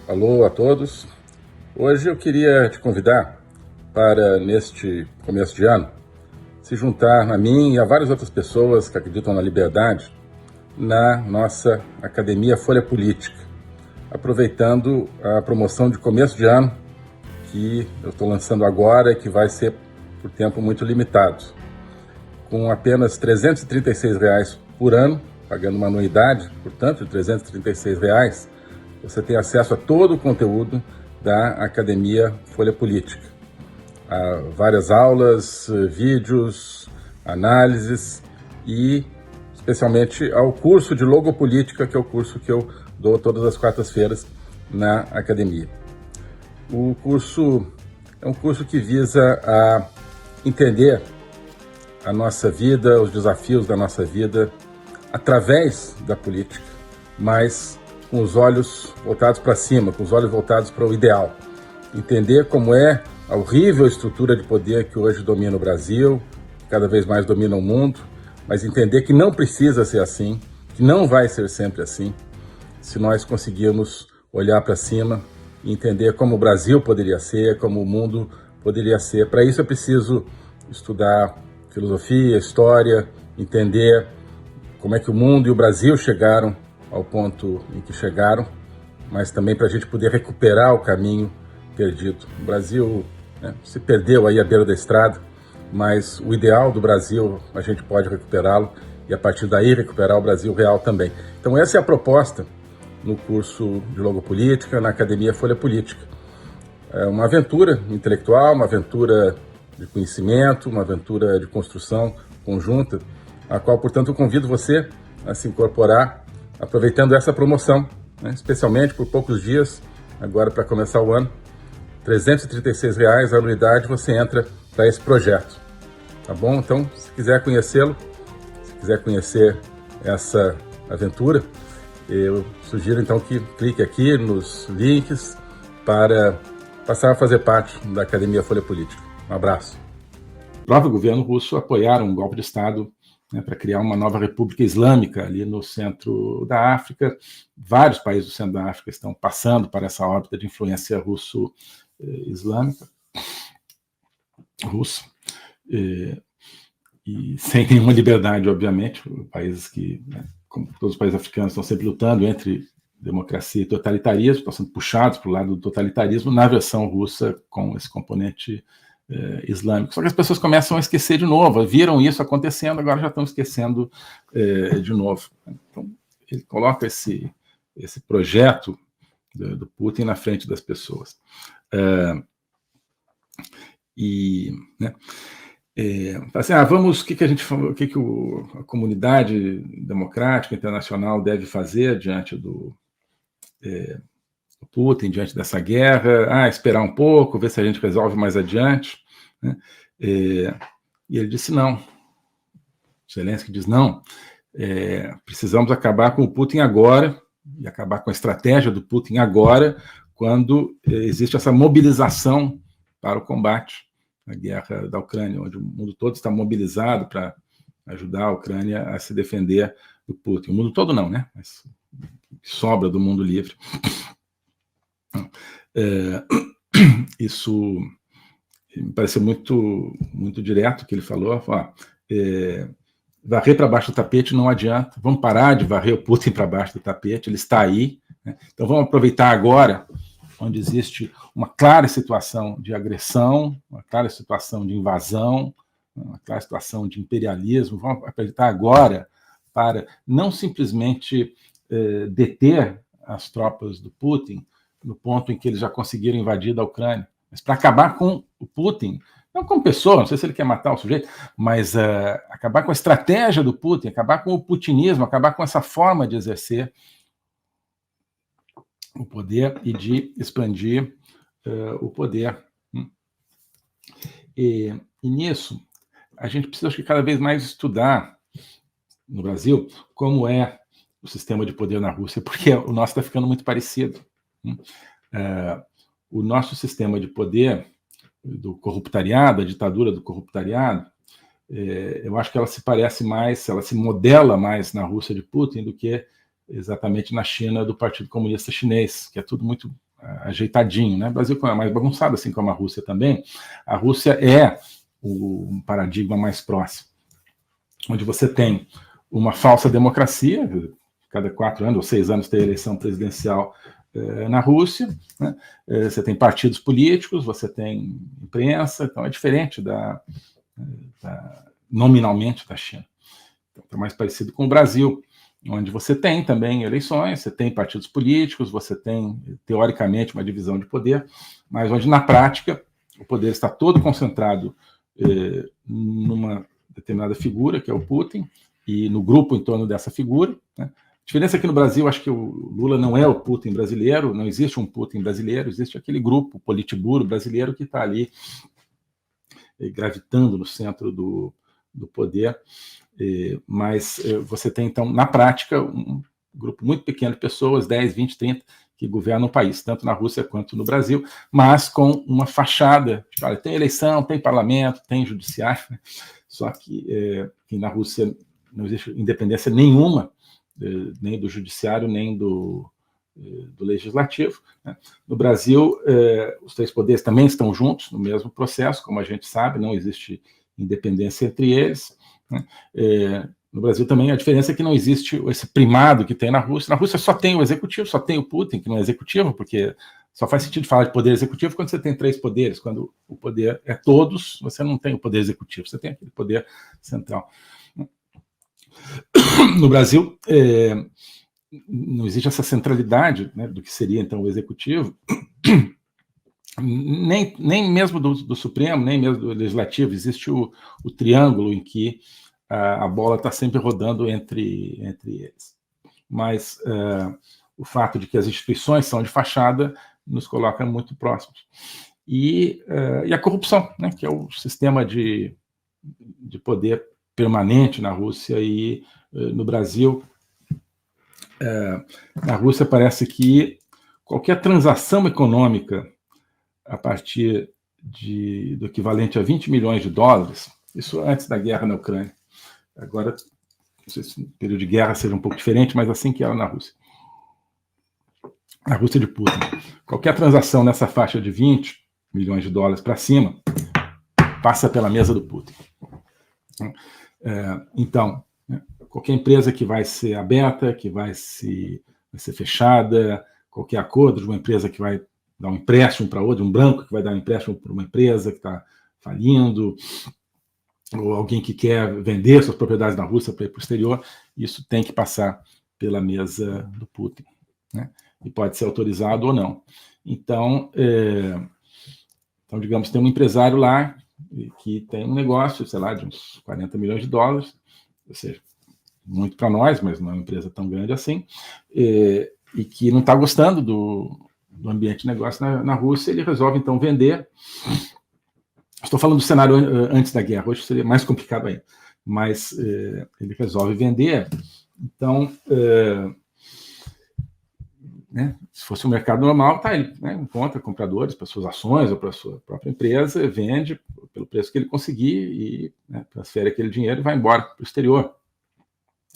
Alô a todos. Hoje eu queria te convidar para, neste começo de ano, se juntar a mim e a várias outras pessoas que acreditam na liberdade na nossa Academia Folha Política, aproveitando a promoção de começo de ano que eu estou lançando agora e que vai ser por tempo muito limitado. Com apenas R$ 336 por ano, pagando uma anuidade, portanto, de R$ 336, você tem acesso a todo o conteúdo da Academia Folha Política. Há várias aulas, vídeos, análises e especialmente ao curso de Logopolítica, que é o curso que eu dou todas as quartas-feiras na academia. O curso é um curso que visa a entender a nossa vida, os desafios da nossa vida através da política, mas com os olhos voltados para cima, com os olhos voltados para o ideal. Entender como é a horrível estrutura de poder que hoje domina o Brasil, cada vez mais domina o mundo, mas entender que não precisa ser assim, que não vai ser sempre assim, se nós conseguirmos olhar para cima e entender como o Brasil poderia ser, como o mundo poderia ser. Para isso é preciso estudar filosofia, história, entender como é que o mundo e o Brasil chegaram ao ponto em que chegaram, mas também para a gente poder recuperar o caminho perdido. O Brasil se perdeu aí à beira da estrada, mas o ideal do Brasil a gente pode recuperá-lo e a partir daí recuperar o Brasil real também. Então essa é a proposta no curso de Logopolítica, na Academia Folha Política. É uma aventura intelectual, uma aventura de conhecimento, uma aventura de construção conjunta, a qual, portanto, eu convido você a se incorporar aproveitando essa promoção, especialmente por poucos dias, agora para começar o ano. R$ 336 a anuidade, você entra para esse projeto, tá bom? Então, se quiser conhecê-lo, se quiser conhecer essa aventura, eu sugiro então que clique aqui nos links para passar a fazer parte da Academia Folha Política. Um abraço. O próprio governo russo apoiaram um golpe de Estado para criar uma nova república islâmica ali no centro da África. Vários países do centro da África estão passando para essa órbita de influência russo-islâmica, russa, e sem nenhuma liberdade, obviamente. Países que, como todos os países africanos, estão sempre lutando entre democracia e totalitarismo, estão sendo puxados para o lado do totalitarismo, na versão russa, com esse componente islâmico. Só que as pessoas começam a esquecer de novo, viram isso acontecendo, agora já estão esquecendo de novo. Então, ele coloca esse projeto do Putin na frente das pessoas. Assim, vamos, o que a gente, o que a comunidade democrática internacional deve fazer diante do Putin, diante dessa guerra? Esperar um pouco, ver se a gente resolve mais adiante, e ele disse não. Zelensky diz não. Precisamos acabar com o Putin agora, e acabar com a estratégia do Putin agora, quando existe essa mobilização para o combate à guerra da Ucrânia, onde o mundo todo está mobilizado para ajudar a Ucrânia a se defender do Putin. O mundo todo não, né? Mas sobra do mundo livre. Isso me pareceu muito direto que ele falou. Varrer para baixo do tapete não adianta, vamos parar de varrer o Putin para baixo do tapete, ele está aí, então vamos aproveitar agora, onde existe uma clara situação de agressão, uma clara situação de invasão, uma clara situação de imperialismo, vamos aproveitar agora para não simplesmente deter as tropas do Putin no ponto em que eles já conseguiram invadir da Ucrânia, mas para acabar com o Putin, não como pessoa, não sei se ele quer matar o sujeito, mas acabar com a estratégia do Putin, acabar com o putinismo, acabar com essa forma de exercer o poder e de expandir o poder. E nisso, a gente precisa, acho que, cada vez mais estudar no Brasil como é o sistema de poder na Rússia, porque o nosso está ficando muito parecido. O nosso sistema de poder do corruptariado, a ditadura do corruptariado, eu acho que ela se parece mais, ela se modela mais na Rússia de Putin do que exatamente na China do Partido Comunista Chinês, que é tudo muito ajeitadinho, né? O Brasil é mais bagunçado, assim como a Rússia também. A Rússia é um paradigma mais próximo, onde você tem uma falsa democracia, cada 4 anos ou 6 anos tem eleição presidencial na Rússia, né? Você tem partidos políticos, você tem imprensa, então é diferente nominalmente da China. Então, é mais parecido com o Brasil, onde você tem também eleições, você tem partidos políticos, você tem, teoricamente, uma divisão de poder, mas onde, na prática, o poder está todo concentrado numa determinada figura, que é o Putin, e no grupo em torno dessa figura, né? A diferença aqui no Brasil, acho que o Lula não é o Putin brasileiro, não existe um Putin brasileiro, existe aquele grupo politburo brasileiro que está ali gravitando no centro do poder, mas você tem, então, na prática, um grupo muito pequeno de pessoas, 10, 20, 30, que governam o país, tanto na Rússia quanto no Brasil, mas com uma fachada, tipo, olha, tem eleição, tem parlamento, tem judiciário, né? Só que na Rússia não existe independência nenhuma, nem do judiciário, nem do legislativo, né? No Brasil, os 3 poderes também estão juntos no mesmo processo, como a gente sabe, não existe independência entre eles, né? No Brasil também a diferença é que não existe esse primado que tem na Rússia. Na Rússia só tem o executivo, só tem o Putin, que não é executivo, porque só faz sentido falar de poder executivo quando você tem 3 poderes. Quando o poder é todos, você não tem o poder executivo, você tem aquele poder central. No Brasil, não existe essa centralidade, né, do que seria, então, o executivo, nem mesmo do Supremo, nem mesmo do Legislativo. Existe o triângulo em que a bola está sempre rodando entre eles. Mas o fato de que as instituições são de fachada nos coloca muito próximos. E a corrupção, né, que é o sistema de poder permanente na Rússia e no Brasil. Na Rússia parece que qualquer transação econômica a partir do equivalente a 20 milhões de dólares, isso antes da guerra na Ucrânia. Agora, não sei se no período de guerra seja um pouco diferente, mas assim que era na Rússia. Na Rússia de Putin. Qualquer transação nessa faixa de 20 milhões de dólares para cima passa pela mesa do Putin. Então, né, qualquer empresa que vai ser aberta, que vai ser fechada, qualquer acordo de uma empresa que vai dar um empréstimo para outra, um banco que vai dar um empréstimo para uma empresa que está falindo, ou alguém que quer vender suas propriedades na Rússia para ir para o exterior, isso tem que passar pela mesa do Putin, né? E pode ser autorizado ou não. Então, digamos, tem um empresário lá que tem um negócio, sei lá, de uns 40 milhões de dólares, ou seja, muito para nós, mas não é uma empresa tão grande assim, e que não está gostando do ambiente de negócio na Rússia. Ele resolve, então, vender. Estou falando do cenário antes da guerra, hoje seria mais complicado ainda, mas ele resolve vender. Então, né, se fosse um mercado normal, ele, né, encontra compradores para suas ações ou para a sua própria empresa, vende pelo preço que ele conseguir e, né, transfere aquele dinheiro e vai embora para o exterior.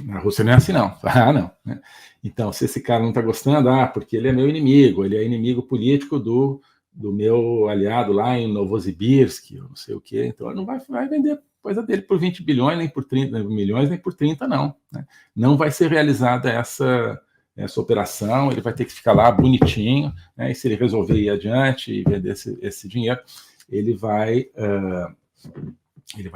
Na Rússia não é assim, não. Não, né? Então, se esse cara não está gostando, porque ele é meu inimigo, ele é inimigo político do meu aliado lá em Novosibirsk, não sei o quê, então ele não vai vender coisa dele por 20 bilhões, nem por 30 milhões, nem por 30, não. Né? Não vai ser realizada essa operação, ele vai ter que ficar lá bonitinho, né? E se ele resolver ir adiante e vender esse dinheiro, ele vai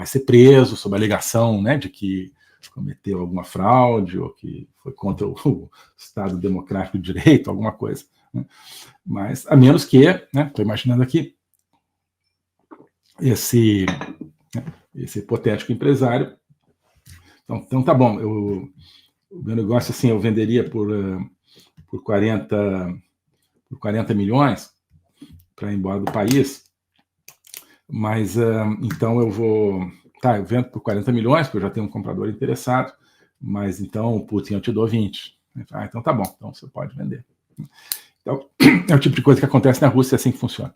ser preso sob a alegação, né, de que cometeu alguma fraude ou que foi contra o Estado Democrático de Direito, alguma coisa. Né? Mas, a menos que, né, estou imaginando aqui, esse hipotético empresário, então tá bom, o meu negócio, assim, eu venderia por 40 milhões para ir embora do país, mas então eu vendo por 40 milhões, porque eu já tenho um comprador interessado, mas então, Putin, eu te dou 20. Então tá bom, então você pode vender. Então, é o tipo de coisa que acontece na Rússia, é assim que funciona.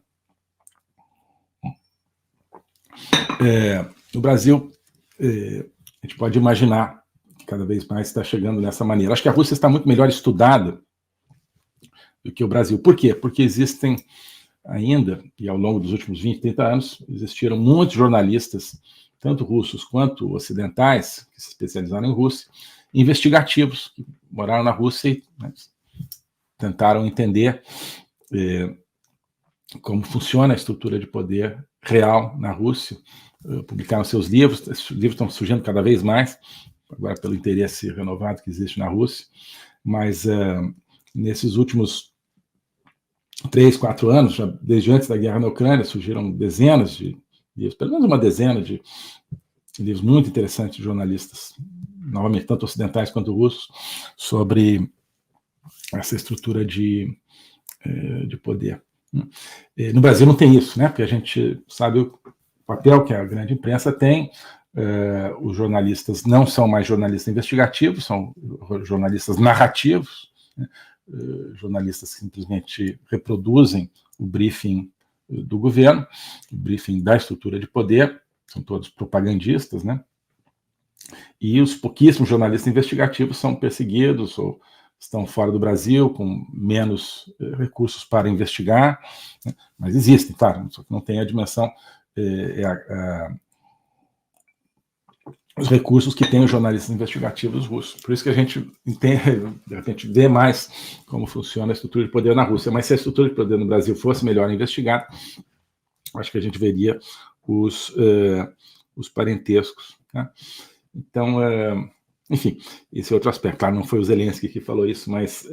No Brasil, a gente pode imaginar que cada vez mais está chegando dessa maneira. Acho que a Rússia está muito melhor estudada do que o Brasil. Por quê? Porque existem ainda, e ao longo dos últimos 20, 30 anos, existiram muitos jornalistas, tanto russos quanto ocidentais, que se especializaram em Rússia, investigativos, que moraram na Rússia e tentaram entender como funciona a estrutura de poder real na Rússia, publicaram seus livros, esses livros estão surgindo cada vez mais, agora pelo interesse renovado que existe na Rússia, mas nesses últimos 3, 4 anos, já desde antes da guerra na Ucrânia, surgiram dezenas de livros, pelo menos uma dezena de livros muito interessantes de jornalistas, novamente, tanto ocidentais quanto russos, sobre essa estrutura de poder. No Brasil não tem isso, né? Porque a gente sabe o papel que a grande imprensa tem. Os jornalistas não são mais jornalistas investigativos, são jornalistas narrativos, né? Jornalistas que simplesmente reproduzem o briefing do governo, o briefing da estrutura de poder, são todos propagandistas, né? E os pouquíssimos jornalistas investigativos são perseguidos ou estão fora do Brasil, com menos recursos para investigar, né? Mas existem, claro, só que não tem a dimensão, os recursos que têm os jornalistas investigativos russos. Por isso que a gente entende, a gente vê mais como funciona a estrutura de poder na Rússia. Mas se a estrutura de poder no Brasil fosse melhor investigada, acho que a gente veria os parentescos, né? Então, enfim, esse é outro aspecto. Claro, não foi o Zelensky que falou isso, mas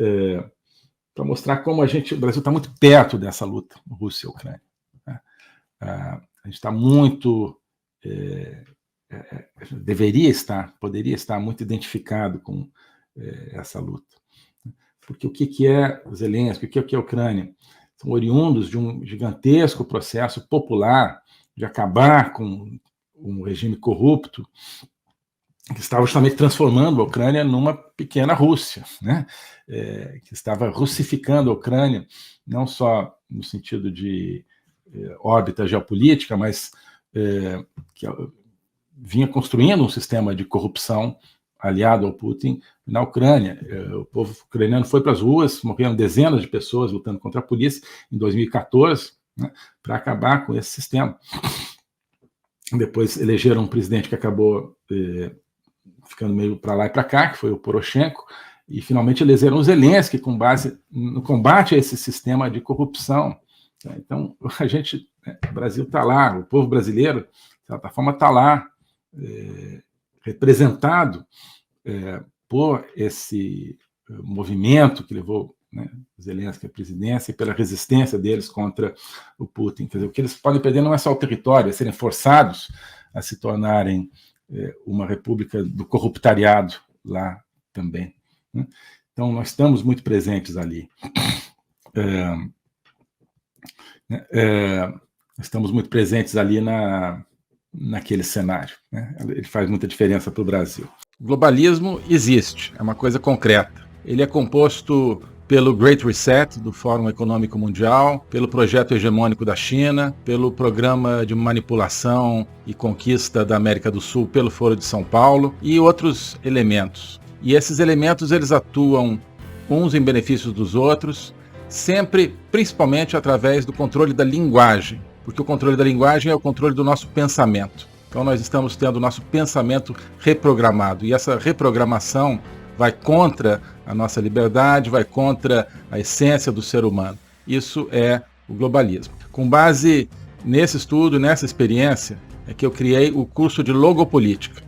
para mostrar como o Brasil está muito perto dessa luta, Rússia e Ucrânia, né? A gente está muito... poderia estar muito identificado com essa luta. Porque o que é Zelensky, o que é a Ucrânia? São oriundos de um gigantesco processo popular de acabar com um regime corrupto que estava justamente transformando a Ucrânia numa pequena Rússia, né? Que estava russificando a Ucrânia, não só no sentido de órbita geopolítica, mas que vinha construindo um sistema de corrupção aliado ao Putin na Ucrânia. O povo ucraniano foi para as ruas, morreram dezenas de pessoas lutando contra a polícia em 2014, né, para acabar com esse sistema. Depois elegeram um presidente que acabou ficando meio para lá e para cá, que foi o Poroshenko, e finalmente elegeram o Zelensky com base no combate a esse sistema de corrupção. Então, o Brasil está lá, o povo brasileiro, de certa forma, está lá, representado por esse movimento que levou, né, Zelensky à presidência e pela resistência deles contra o Putin. Quer dizer, o que eles podem perder não é só o território, é serem forçados a se tornarem uma república do corruptariado lá também, né? Então, nós estamos muito presentes ali. Estamos muito presentes ali naquele cenário, né? Ele faz muita diferença para o Brasil. O globalismo existe, é uma coisa concreta. Ele é composto pelo Great Reset do Fórum Econômico Mundial, pelo projeto hegemônico da China, pelo programa de manipulação e conquista da América do Sul pelo Foro de São Paulo e outros elementos. E esses elementos eles atuam uns em benefício dos outros, sempre, principalmente através do controle da linguagem, porque o controle da linguagem é o controle do nosso pensamento. Então nós estamos tendo o nosso pensamento reprogramado, e essa reprogramação vai contra a nossa liberdade, vai contra a essência do ser humano. Isso é o globalismo. Com base nesse estudo, nessa experiência, é que eu criei o curso de Logopolítica.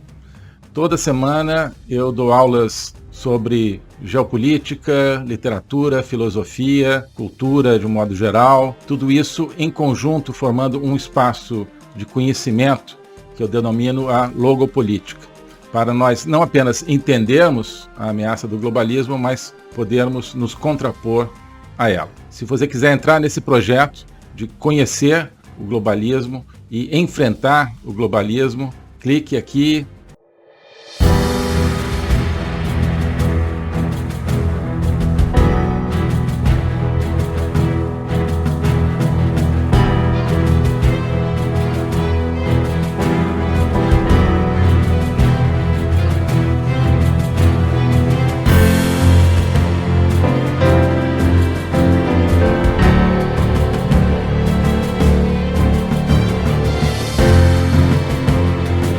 Toda semana eu dou aulas sobre geopolítica, literatura, filosofia, cultura de um modo geral, tudo isso em conjunto formando um espaço de conhecimento que eu denomino a logopolítica, para nós não apenas entendermos a ameaça do globalismo, mas podermos nos contrapor a ela. Se você quiser entrar nesse projeto de conhecer o globalismo e enfrentar o globalismo, clique aqui